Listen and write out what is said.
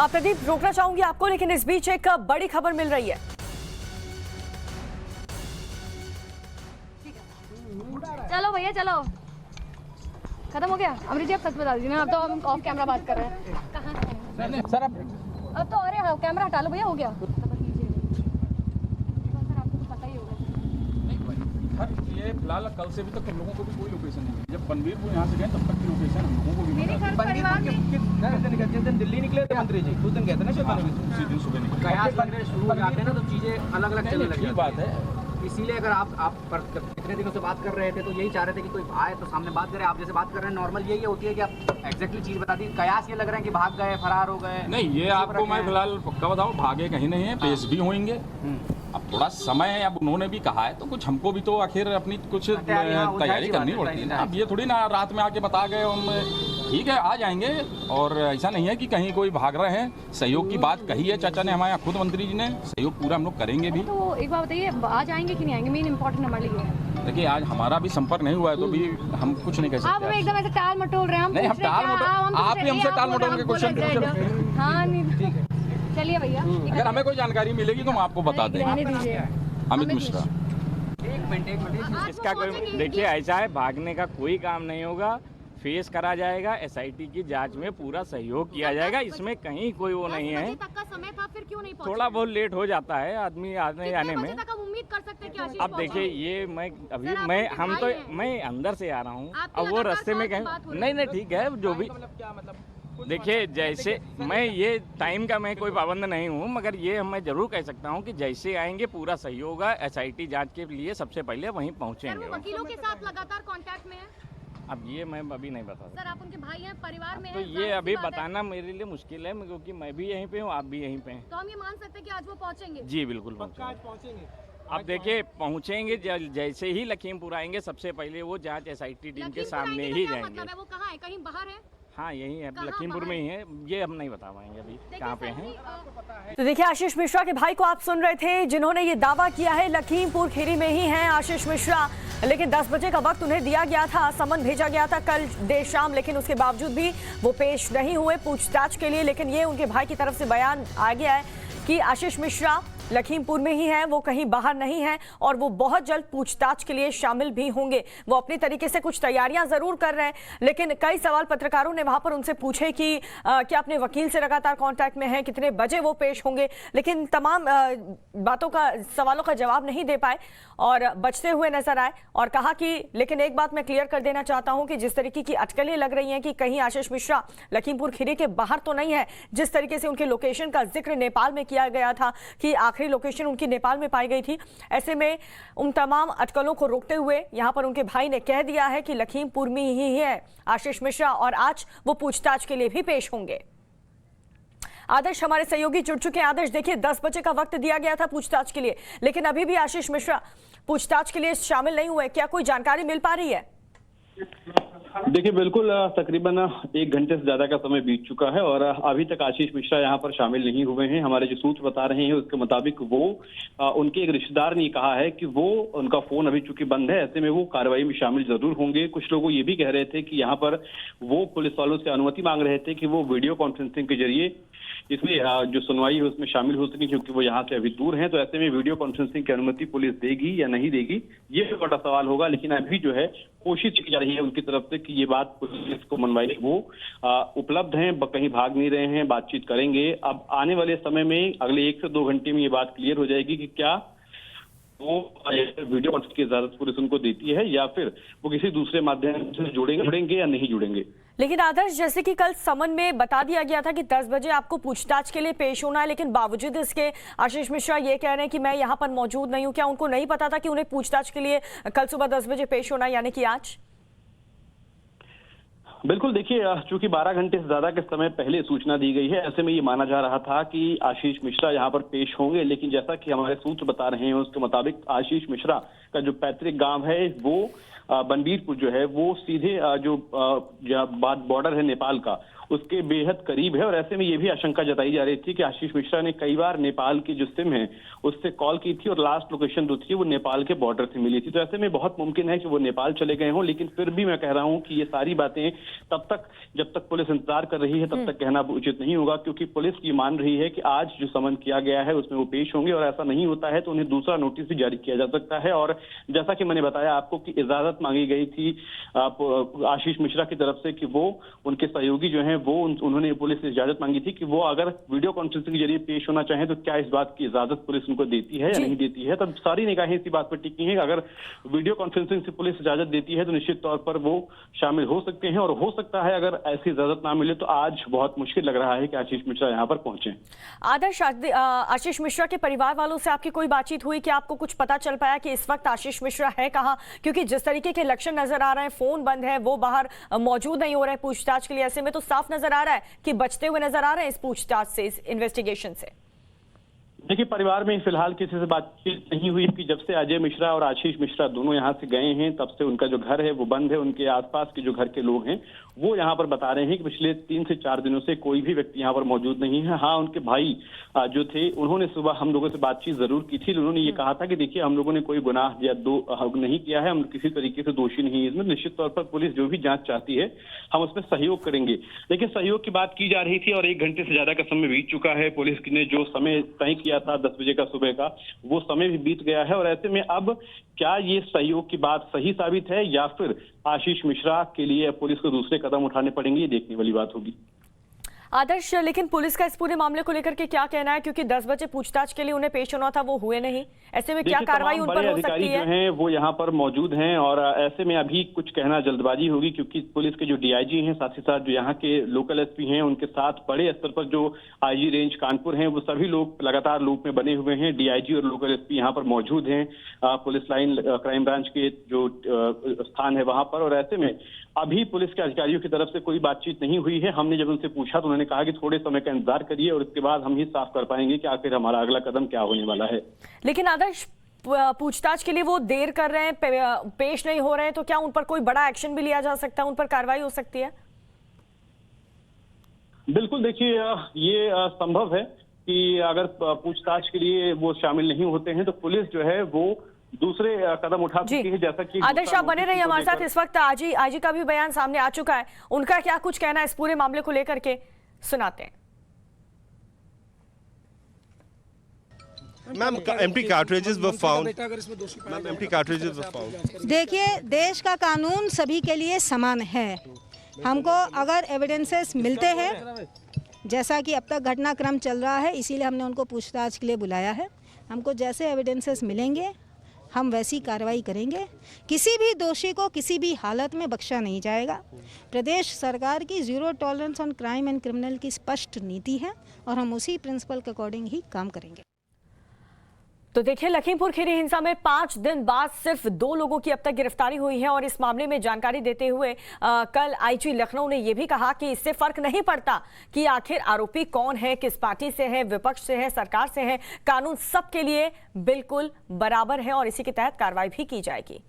प्रदीप, रोकना चाहूंगी आपको, लेकिन इस बीच एक बड़ी खबर मिल रही है। चलो भैया चलो, खत्म हो गया। अमृत जी आप सच बता दीजिए ना, अब तो हम ऑफ कैमरा बात कर रहे हैं। कहाँ सर अब तो, अरे कैमरा हटा लो भैया, हो गया। ये फिलहाल कल से भी तक हम लोगों को भी कोई लोकेशन नहीं है। जब बनवीरपुर यहाँ से गए तब तक की लोकेशन हम लोगों को भी जिस दिन दिल्ली निकले थे मंत्री जी, उस दिन कहते ना उसी दिन सुबह निकले। कयास बनने शुरू हो जाते हैं ना, तो चीजें अलग अलग चलने लगी। ठीक बात है, इसीलिए अगर आप कितने दिनों से बात कर रहे थे तो यही चाह रहे थे कि कोई आए तो सामने बात करे। आप जैसे बात कर रहे हैं नॉर्मल यही होती है कि आप एग्जैक्टली चीज बता दी। कयास ये लग रहा है कि भाग गए, फरार हो गए। नहीं ये आपको मैं फिलहाल पक्का बताऊं, भागे कहीं नहीं है, पेश भी होंगे। अब थोड़ा समय है, अब उन्होंने भी कहा है तो कुछ हमको भी तो आखिर अपनी कुछ तैयारी करनी पड़ती है ना। अब ये थोड़ी ना रात में आके बता गए हम, ठीक है आ जाएंगे। और ऐसा नहीं है कि कहीं कोई भाग रहे हैं। सहयोग की बात कही है चाचा ने, हमारे खुद मंत्री जी ने, सहयोग पूरा हम लोग करेंगे भी। तो एक बात बताइए, आज आएंगे कि नहीं आएंगे? मेन इंपॉर्टेंट हमारे लिए देखिए आज हमारा भी संपर्क नहीं हुआ है तो भी हम कुछ नहीं कह सकते। आप हमें एकदम ऐसे टाल मटोल रहे हैं। हम नहीं हम टाल मटोल, आप ही हमसे टाल मटोल के क्वेश्चन पूछ रहे हैं। हाँ नहीं ठीक है, चलिए भैया। अगर हमें कोई जानकारी मिलेगी तो हम आपको बता देंगे। दीजिए अमित मिश्रा। एक मिनट इसका कोई, देखिए ऐसा है, भागने का कोई काम नहीं होगा। फेस करा जाएगा, एसआईटी की जांच में पूरा सहयोग किया जाएगा, इसमें कहीं कोई वो नहीं है। तक का समय था, फिर क्यों नहीं पहुंचे? थोड़ा बहुत लेट हो जाता है आदमी आने जाने में। तक हम उम्मीद कर सकते हैं कि आशीष अब देखिए ये मैं अभी मैं अंदर से आ रहा हूँ, अब वो रास्ते में कहीं नहीं ठीक है जो भी। देखिए जैसे मैं ये टाइम का मैं कोई पाबंद नहीं हूँ, मगर ये मैं जरूर कह सकता हूँ कि जैसे आएंगे पूरा सहयोग है। एसआईटी जांच के लिए सबसे पहले वहीं पहुँचेंगे। वकीलों के साथ लगातार कांटेक्ट में है? अब ये मैं अभी नहीं बता सकता। सर आप उनके भाई हैं, परिवार में तो हैं, ये अभी बताना मेरे लिए मुश्किल है, क्योंकि मैं भी यहीं पे हूँ, आप भी यहीं पे हैं। तो हम ये मान सकते हैं कि आज वो पहुंचेंगे? जी बिल्कुल पहुँचेंगे। अब देखिए पहुँचेंगे, जैसे ही लखीमपुर आएंगे सबसे पहले वो जांच एसआईटी टीम के सामने ही जाएंगे। मतलब है वो कहाँ है, कहीं बाहर है? हाँ यही है, लखीमपुर में ही है। ये हम नहीं बता पाएंगे अभी कहाँ पे हैं। तो देखिए आशीष मिश्रा के भाई को आप सुन रहे थे, जिन्होंने ये दावा किया है लखीमपुर खीरी में ही हैं आशीष मिश्रा। लेकिन 10 बजे का वक्त उन्हें दिया गया था, समन भेजा गया था कल देर शाम, लेकिन उसके बावजूद भी वो पेश नहीं हुए पूछताछ के लिए। लेकिन ये उनके भाई की तरफ से बयान आ गया है कि आशीष मिश्रा लखीमपुर में ही है, वो कहीं बाहर नहीं है और वो बहुत जल्द पूछताछ के लिए शामिल भी होंगे। वो अपनी तरीके से कुछ तैयारियां जरूर कर रहे हैं, लेकिन कई सवाल पत्रकारों ने वहां पर उनसे पूछे कि क्या अपने वकील से लगातार कांटेक्ट में हैं, कितने बजे वो पेश होंगे, लेकिन तमाम बातों का, सवालों का जवाब नहीं दे पाए और बचते हुए नजर आए। और कहा कि लेकिन एक बात मैं क्लियर कर देना चाहता हूं कि जिस तरीके की अटकलें लग रही हैं कि कहीं आशीष मिश्रा लखीमपुर खीरी के बाहर तो नहीं है, जिस तरीके से उनके लोकेशन का जिक्र नेपाल में किया गया था कि आखिरी लोकेशन उनकी नेपाल में पाई गई थी, ऐसे में उन तमाम अटकलों को रोकते हुए यहां पर उनके भाई ने कह दिया है कि लखीमपुर में ही है आशीष मिश्रा और आज वो पूछताछ के लिए भी पेश होंगे। आदर्श हमारे सहयोगी जुड़ चुके हैं। आदर्श देखिए 10 बजे का वक्त दिया गया था पूछताछ के लिए, लेकिन अभी भी आशीष मिश्रा पूछताछ के लिए शामिल नहीं हुए, क्या कोई जानकारी मिल पा रही है? देखिए बिल्कुल तकरीबन 1 घंटे से ज्यादा का समय बीत चुका है और अभी तक आशीष मिश्रा यहाँ पर शामिल नहीं हुए हैं। हमारे जो सूत्र बता रहे हैं उसके मुताबिक वो उनके एक रिश्तेदार ने कहा है कि वो उनका फोन अभी चूंकि बंद है, ऐसे में वो कार्रवाई में शामिल जरूर होंगे। कुछ लोग ये भी कह रहे थे कि यहाँ पर वो पुलिस वालों से अनुमति मांग रहे थे कि वो वीडियो कॉन्फ्रेंसिंग के जरिए इसमें जो सुनवाई है उसमें शामिल हो सके, क्योंकि वो यहाँ से अभी दूर हैं। तो ऐसे में वीडियो कॉन्फ्रेंसिंग की अनुमति पुलिस देगी या नहीं देगी, ये भी बड़ा सवाल होगा। लेकिन अभी जो है कोशिश की जा रही है उनकी तरफ से कि ये बात पुलिस को मनवाई, वो उपलब्ध हैं, कहीं भाग नहीं रहे हैं, बातचीत करेंगे। अब आने वाले समय में अगले 1 से 2 घंटे में ये बात क्लियर हो जाएगी कि क्या वो वीडियो कॉन्फ्रेंस की इजाजत पुलिस उनको देती है या फिर वो किसी दूसरे माध्यम से जुड़ेंगे या नहीं जुड़ेंगे। लेकिन आदर्श, जैसे कि कल समन में बता दिया गया था कि 10 बजे आपको पूछताछ के लिए पेश होना है, लेकिन बावजूद इसके आशीष मिश्रा ये कह रहे हैं कि मैं यहाँ पर मौजूद नहीं हूँ। क्या उनको नहीं पता था कि उन्हें पूछताछ के लिए कल सुबह 10 बजे पेश होना है, यानी कि आज? बिल्कुल, देखिए चूंकि 12 घंटे से ज्यादा के समय पहले सूचना दी गई है, ऐसे में ये माना जा रहा था कि आशीष मिश्रा यहाँ पर पेश होंगे। लेकिन जैसा कि हमारे सूत्र बता रहे हैं उसके मुताबिक आशीष मिश्रा का जो पैतृक गांव है वो बनवीरपुर जो है वो सीधे जो बॉर्डर है नेपाल का, उसके बेहद करीब है। और ऐसे में ये भी आशंका जताई जा रही थी कि आशीष मिश्रा ने कई बार नेपाल की जो सिम है उससे कॉल की थी और लास्ट लोकेशन जो थी वो नेपाल के बॉर्डर से मिली थी। तो ऐसे में बहुत मुमकिन है कि वो नेपाल चले गए हों, लेकिन फिर भी मैं कह रहा हूं कि ये सारी बातें तब तक, जब तक पुलिस इंतजार कर रही है तब तक कहना उचित नहीं होगा, क्योंकि पुलिस ये मान रही है कि आज जो समन किया गया है उसमें वो पेश होंगे और ऐसा नहीं होता है तो उन्हें दूसरा नोटिस भी जारी किया जा सकता है। और जैसा कि मैंने बताया आपको कि इजाजत मांगी गई थी आशीष मिश्रा की तरफ से कि वो उनके सहयोगी जो हैं वो उन्होंने पुलिस से इजाजत मांगी थी कि वो अगर वीडियो कॉन्फ्रेंसिंग के जरिए पेश होना चाहें तो क्या इस बात की इजाजत पुलिस उनको देती है या नहीं देती है। तब सारी निगाहें इसी बात पर टिकी हैं। अगर वीडियो कॉन्फ्रेंसिंग से पुलिस इजाजत देती है तो निश्चित तौर पर वो शामिल हो सकते हैं, और हो सकता है अगर ऐसी इजाजत ना मिले तो आज बहुत मुश्किल लग रहा है कि आशीष मिश्रा यहाँ पर पहुंचे। आदर्श, आशीष मिश्रा के परिवार वालों से आपकी कोई बातचीत हुई कि आपको कुछ पता चल पाया कि इस वक्त आशीष मिश्रा है कहाँ? क्योंकि जिस तरीके के लक्षण नजर आ रहे हैं, फोन बंद है, वो बाहर मौजूद नहीं हो रहे पूछताछ के लिए, ऐसे में तो साफ नजर आ रहा है कि बचते हुए नजर आ रहे हैं इस पूछताछ से, इस इन्वेस्टिगेशन से। देखिए, परिवार में फिलहाल किसी से बातचीत नहीं हुई कि जब से अजय मिश्रा और आशीष मिश्रा दोनों यहाँ से गए हैं तब से उनका जो घर है वो बंद है। उनके आसपास के जो घर के लोग हैं वो यहाँ पर बता रहे हैं कि पिछले 3 से 4 दिनों से कोई भी व्यक्ति यहाँ पर मौजूद नहीं है। हाँ, उनके भाई जो थे उन्होंने सुबह हम लोगों से बातचीत जरूर की थी। उन्होंने ये कहा था कि देखिए, हम लोगों ने कोई गुनाह या नहीं किया है, हम किसी तरीके से दोषी नहीं है इसमें। निश्चित तौर पर पुलिस जो भी जांच चाहती है हम उसमें सहयोग करेंगे। लेकिन सहयोग की बात की जा रही थी और 1 घंटे से ज्यादा का समय बीत चुका है। पुलिस ने जो समय तय किया था 10 बजे का सुबह का, वो समय भी बीत गया है। और ऐसे में अब क्या ये सहयोग की बात सही साबित है या फिर आशीष मिश्रा के लिए पुलिस को दूसरे कदम उठाने पड़ेंगे, ये देखने वाली बात होगी। आदर्श, लेकिन पुलिस का इस पूरे मामले को लेकर के क्या कहना है? क्योंकि 10 बजे पूछताछ के लिए उन्हें पेश होना था, वो हुए नहीं। ऐसे में क्या कार्रवाई उन पर हो सकती है? जो हैं वो यहाँ पर मौजूद हैं और ऐसे में अभी कुछ कहना जल्दबाजी होगी, क्योंकि पुलिस के जो डीआईजी हैं, साथ ही साथ जो यहाँ के लोकल एसपी हैं, उनके साथ बड़े स्तर पर जो आईजी रेंज कानपुर हैं, वो सभी लोग लगातार लूप में बने हुए हैं। डीआईजी और लोकल एसपी यहाँ पर मौजूद हैं पुलिस लाइन क्राइम ब्रांच के जो स्थान है वहां पर। और ऐसे में अभी पुलिस के अधिकारियों की तरफ से कोई बातचीत नहीं हुई है। हमने जब उनसे पूछा तो उन्होंने कहा कि थोड़े समय का इंतजार करिए और उसके बाद हम ही साफ कर पाएंगे कि आखिर हमारा अगला कदम क्या होने वाला है। लेकिन आदर्श, पूछताछ के लिए वो देर कर रहे हैं, पेश नहीं हो रहे हैं, तो क्या उन पर कोई बड़ा एक्शन भी लिया जा सकता है, उन पर कार्रवाई हो सकती है? बिल्कुल, देखिए, ये संभव है कि अगर पूछताछ के लिए वो शामिल नहीं होते हैं तो पुलिस जो है वो दूसरे कदम उठा सकती है। जैसा कि आदर्श, आप बने रहिए हमारे साथ। इस वक्त आईजी का भी बयान सामने आ चुका है, उनका क्या कुछ कहना है इस पूरे मामले को लेकर के, सुनाते हैं। Ma'am, empty cartridges were found. Ma'am, empty cartridges were found. देखिए, देश का कानून सभी के लिए समान है। हमको अगर एविडेंसेस मिलते हैं, जैसा कि अब तक घटनाक्रम चल रहा है, इसीलिए हमने उनको पूछताछ के लिए बुलाया है। हमको जैसे एविडेंसेस मिलेंगे हम वैसी कार्रवाई करेंगे। किसी भी दोषी को किसी भी हालत में बख्शा नहीं जाएगा। प्रदेश सरकार की zero tolerance on crime and criminal की स्पष्ट नीति है और हम उसी प्रिंसिपल के अकॉर्डिंग ही काम करेंगे। तो देखिए, लखीमपुर खीरी हिंसा में 5 दिन बाद सिर्फ 2 लोगों की अब तक गिरफ्तारी हुई है। और इस मामले में जानकारी देते हुए कल आईजी लखनऊ ने यह भी कहा कि इससे फर्क नहीं पड़ता कि आखिर आरोपी कौन है, किस पार्टी से है, विपक्ष से है, सरकार से है, कानून सबके लिए बिल्कुल बराबर है और इसी के तहत कार्रवाई भी की जाएगी।